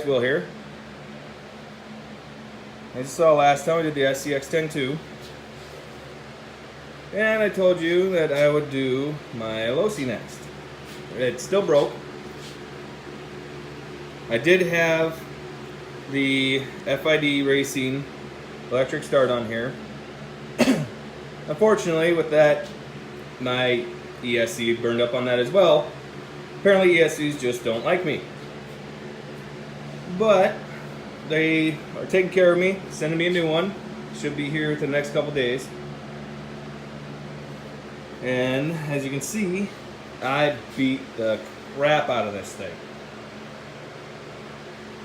Will here. As you saw last time, I did the SCX-10-2, and I told you that I would do my Losi next. It still broke. I did have the FID Racing electric start on here. Unfortunately, with that, my ESC burned up on that as well. Apparently ESCs just don't like me. But they are taking care of me, sending me a new one. Should be here within the next couple days. And as you can see, I beat the crap out of this thing.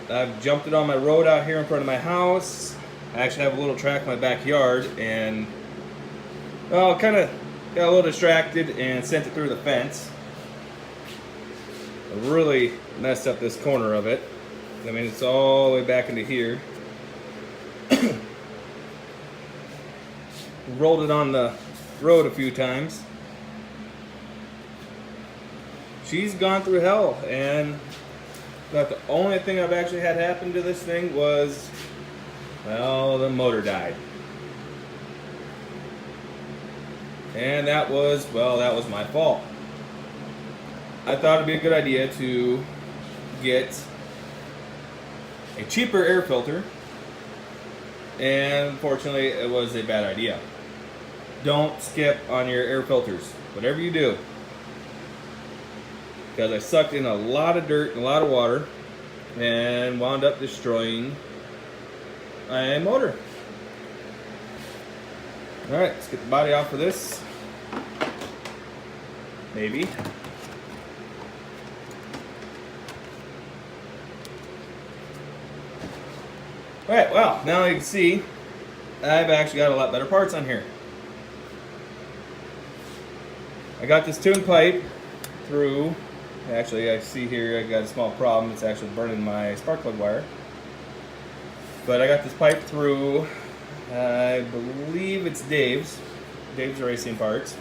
I've jumped it on my road out here in front of my house. I actually have a little track in my backyard, and well, kind of got a little distracted and sent it through the fence. I really messed up this corner of it. I mean, it's all the way back into here. Rolled it on the road a few times. She's gone through hell, and about the only thing I've actually had happen to this thing was, well, the motor died. And that was my fault. I thought it'd be a good idea to get a cheaper air filter, and unfortunately it was a bad idea. Don't skip on your air filters, whatever you do, because I sucked in a lot of dirt and a lot of water and wound up destroying my motor. Alright, let's get the body off of this. Maybe. Alright, well, now you can see I've actually got a lot better parts on here. I got this tune pipe through, actually I see here I got a small problem, it's actually burning my spark plug wire. But I got this pipe through, I believe it's Dave's Racing Parts.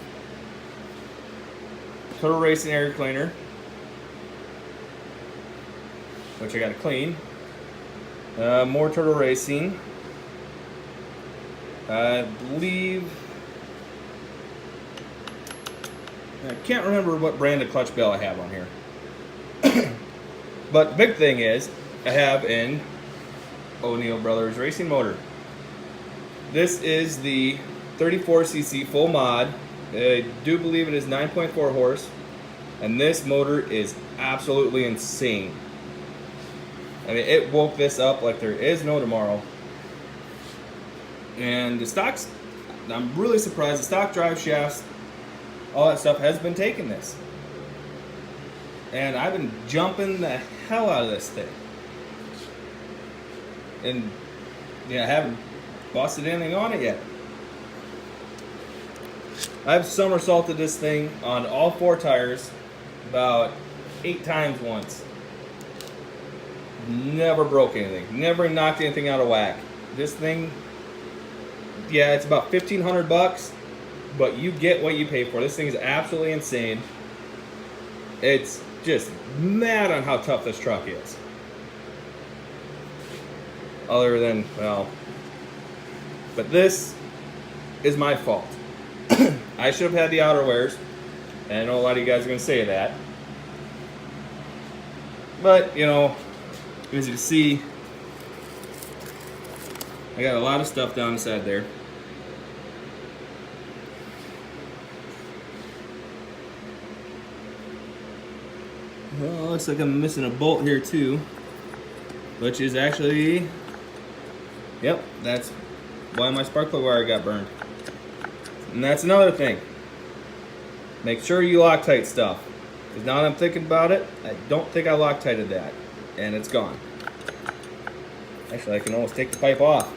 Total Racing air cleaner, which I got to clean. More Turtle Racing. I believe, I can't remember what brand of clutch bell I have on here. But the big thing is, I have an O'Neill Brothers racing motor. This is the 34cc full mod. I do believe it is 9.4 horse, and this motor is absolutely insane. I mean, it woke this up like there is no tomorrow. And the stocks, I'm really surprised, the stock drive shafts, all that stuff has been taking this. And I've been jumping the hell out of this thing. And yeah, I haven't busted anything on it yet. I've somersaulted this thing on all 4 tires about 8 times once. Never broke anything. Never knocked anything out of whack. This thing, yeah, it's about $1,500, but you get what you pay for. This thing is absolutely insane. It's just mad on how tough this truck is. Other than, well, but this is my fault. I should have had the outerwears, and I know a lot of you guys are going to say that. But, you know, as you can see, I got a lot of stuff down inside there. Well, looks like I'm missing a bolt here too, which is actually, yep, that's why my spark plug wire got burned. And that's another thing. Make sure you Loctite stuff. Because now that I'm thinking about it, I don't think I Loctited that. And it's gone. Actually, I can almost take the pipe off.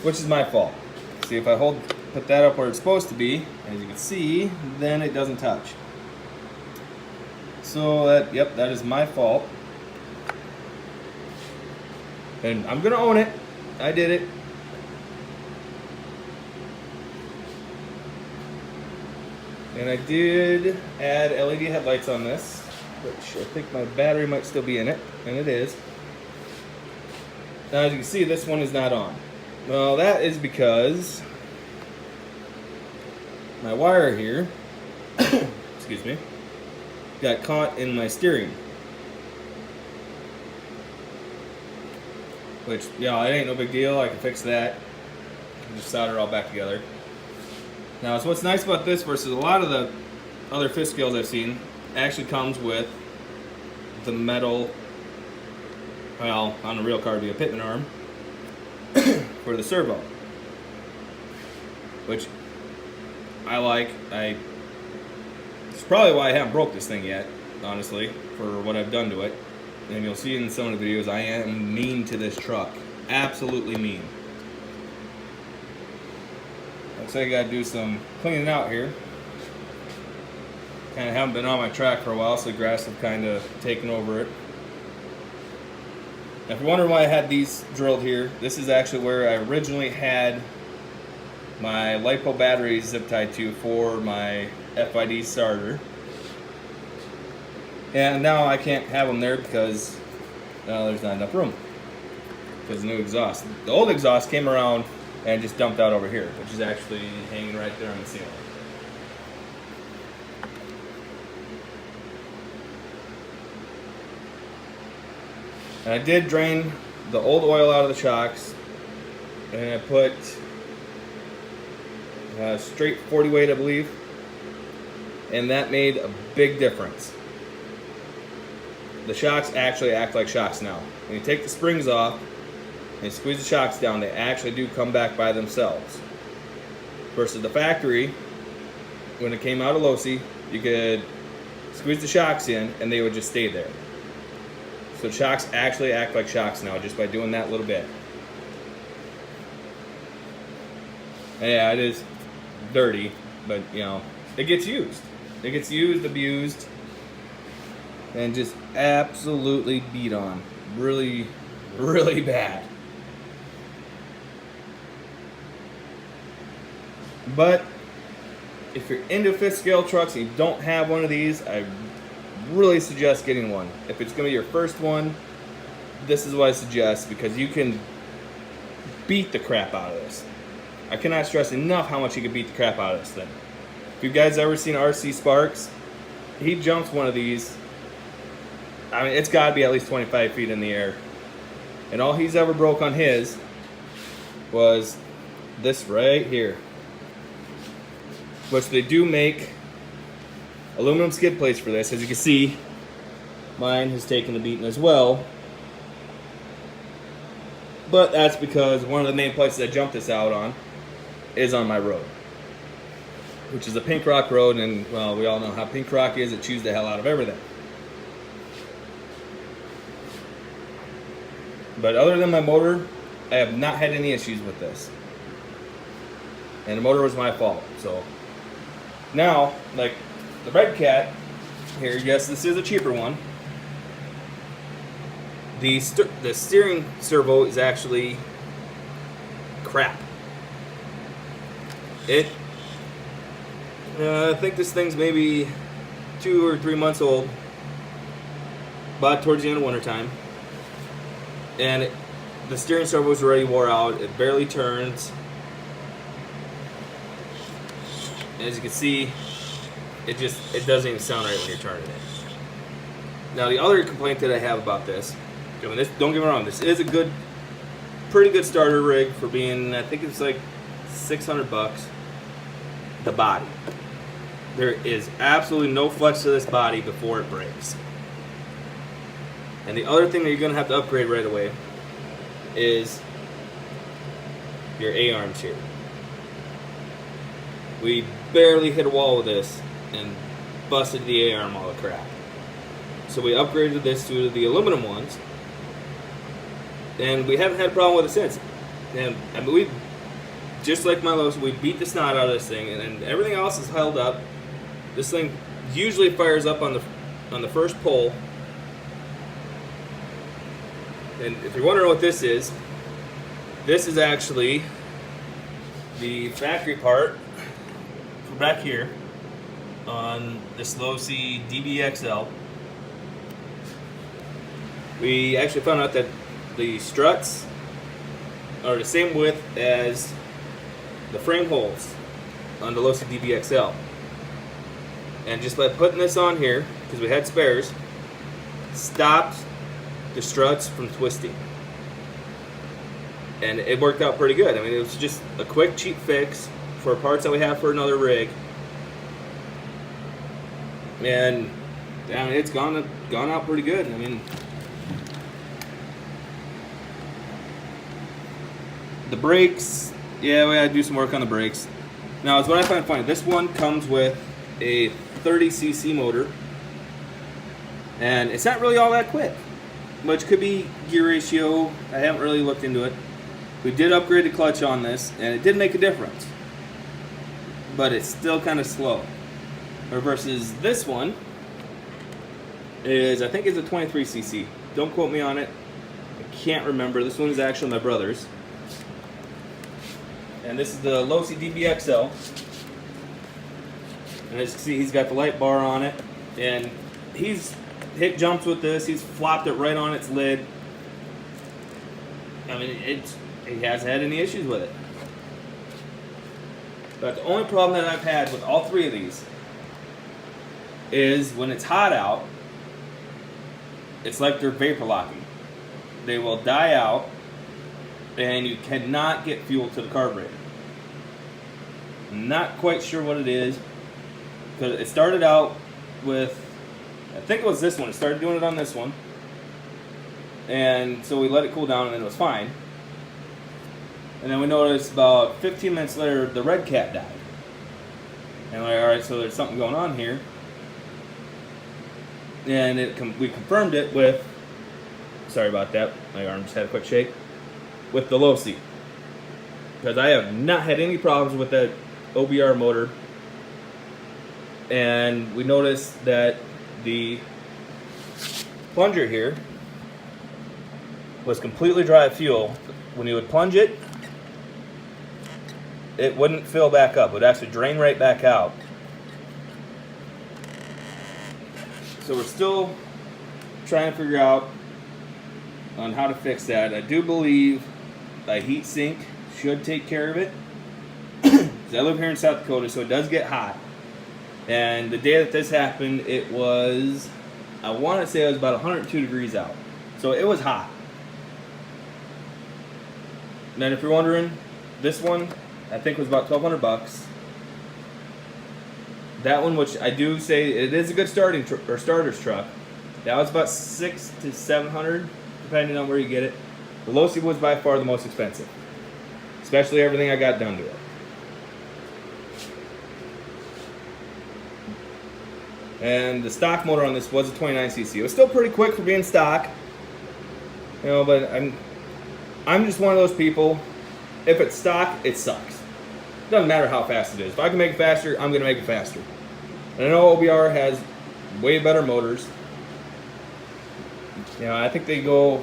Which is my fault. See, if I put that up where it's supposed to be, as you can see, then it doesn't touch. So that, yep, that is my fault. And I'm gonna own it. I did it. And I did add LED headlights on this, which I think my battery might still be in it. and it is. Now as you can see, this one is not on. Well, that is because my wire here, excuse me, got caught in my steering. Which, yeah, it ain't no big deal. I can fix that. Just solder it all back together. Now, so what's nice about this versus a lot of the other fifth scales I've seen, actually comes with the metal, well, on a real car it'd be a pitman arm for the servo, which I like. It's probably why I haven't broke this thing yet, honestly, for what I've done to it. And you'll see in some of the videos, I am mean to this truck. Absolutely mean. Looks like I gotta do some cleaning out here. Kind of haven't been on my track for a while, so the grass have kind of taken over it. Now, if you're wondering why I had these drilled here, this is actually where I originally had my LiPo batteries zip tied to for my FID starter. And now I can't have them there because there's not enough room. Because the new exhaust. The old exhaust came around and just dumped out over here, which is actually hanging right there on the ceiling. And I did drain the old oil out of the shocks, and I put straight 40 weight, I believe, and that made a big difference. The shocks actually act like shocks now. When you take the springs off and you squeeze the shocks down, they actually do come back by themselves. Versus the factory, when it came out of Losi, you could squeeze the shocks in and they would just stay there. So shocks actually act like shocks now just by doing that little bit. And yeah, it is dirty, but you know, it gets used. It gets used, abused, and just absolutely beat on. Really, really bad. But if you're into fifth scale trucks and you don't have one of these, I really suggest getting one. If it's going to be your first one, this is what I suggest, because you can beat the crap out of this. I cannot stress enough how much you can beat the crap out of this thing. If you guys ever seen RC Sparks, he jumps one of these. I mean, it's got to be at least 25 feet in the air. And all he's ever broke on his was this right here. Which they do make aluminum skid plates for this. As you can see, mine has taken the beating as well. But that's because one of the main places I jumped this out on is on my road, which is a pink rock road, and well, we all know how pink rock is. It chews the hell out of everything. But other than my motor, I have not had any issues with this. And the motor was my fault. So now, like the Red Cat here, yes, this is a cheaper one. The steering servo is actually crap. I think this thing's maybe 2 or 3 months old. Bought towards the end of winter time. And the steering servo is already wore out. It barely turns. As you can see, it doesn't even sound right when you're turning it. Now the other complaint that I have about this, I mean, don't get me wrong, this is a pretty good starter rig for being, I think it's like $600. The body. There is absolutely no flex to this body before it breaks. And the other thing that you're going to have to upgrade right away is your A-arms here. We barely hit a wall with this and busted the A-arm all the crap. So we upgraded this to the aluminum ones, and we haven't had a problem with it since. And I mean, just like my Losi, we beat the snot out of this thing, and everything else is held up. This thing usually fires up on the first pull. And if you're wondering what this is actually the factory part from back here on this Losi DBXL. We actually found out that the struts are the same width as the frame holes on the Losi DBXL. And just by putting this on here, because we had spares, stopped the struts from twisting. And it worked out pretty good. I mean, it was just a quick, cheap fix for parts that we have for another rig. And I mean, it's gone out pretty good. I mean, the brakes, yeah, we gotta do some work on the brakes. Now, it's what I find funny. This one comes with a 30cc motor, and it's not really all that quick, which could be gear ratio. I haven't really looked into it. We did upgrade the clutch on this, and it did make a difference, but it's still kind of slow. Or versus this one is, I think it's a 23cc. Don't quote me on it. I can't remember. This one is actually my brother's. And this is the Losi DBXL. And as you can see, he's got the light bar on it. And he's hit jumps with this. He's flopped it right on its lid. I mean, he hasn't had any issues with it. But the only problem that I've had with all three of these is when it's hot out, it's like they're vapor locking. They will die out, and you cannot get fuel to the carburetor. I'm not quite sure what it is, because it started out with, I think it was this one. It started doing it on this one, and so we let it cool down, and then it was fine. And then we noticed about 15 minutes later, the red cap died. And we're like, all right, so there's something going on here. And we confirmed it with, sorry about that, my arm just had a quick shake, with the Losi. Because I have not had any problems with that OBR motor. And we noticed that the plunger here was completely dry of fuel. When you would plunge it, it wouldn't fill back up. It would actually drain right back out. So we're still trying to figure out on how to fix that. I do believe a heat sink should take care of it. I live here in South Dakota, so it does get hot. And the day that this happened, it was, I want to say it was about 102 degrees out. So it was hot. And then if you're wondering, this one I think was about $1,200. That one, which I do say it is a good starter's truck, that was about $600 to $700, depending on where you get it. The Losi was by far the most expensive, especially everything I got done to it. And the stock motor on this was a 29cc. It was still pretty quick for being stock, you know. But I'm just one of those people. If it's stock, it sucks. It doesn't matter how fast it is. If I can make it faster, I'm going to make it faster. And I know OBR has way better motors. You know, I think they go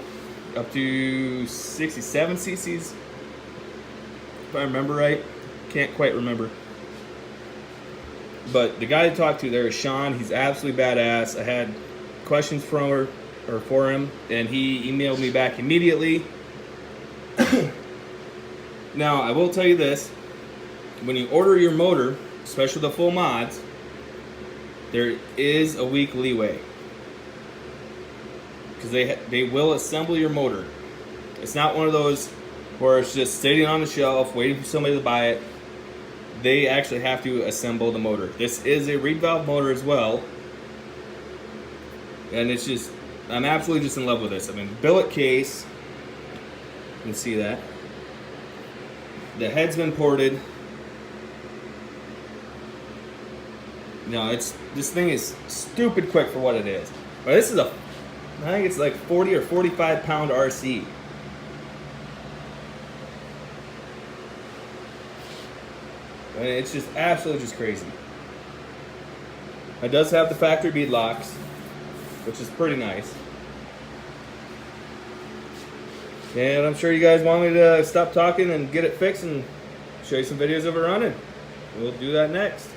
up to 67 cc's, if I remember right. Can't quite remember. But the guy I talked to there is Sean. He's absolutely badass. I had questions for him, and he emailed me back immediately. Now, I will tell you this. When you order your motor, especially the full mods, there is a week leeway. Because they will assemble your motor. It's not one of those where it's just sitting on the shelf waiting for somebody to buy it. They actually have to assemble the motor. This is a reed valve motor as well. And it's just, I'm absolutely just in love with this. I mean, billet case, you can see that. The head's been ported. No, this thing is stupid quick for what it is. But this is I think it's like 40 or 45 pound RC. I mean, it's just absolutely just crazy. It does have the factory bead locks, which is pretty nice. And I'm sure you guys want me to stop talking and get it fixed and show you some videos of it running. We'll do that next.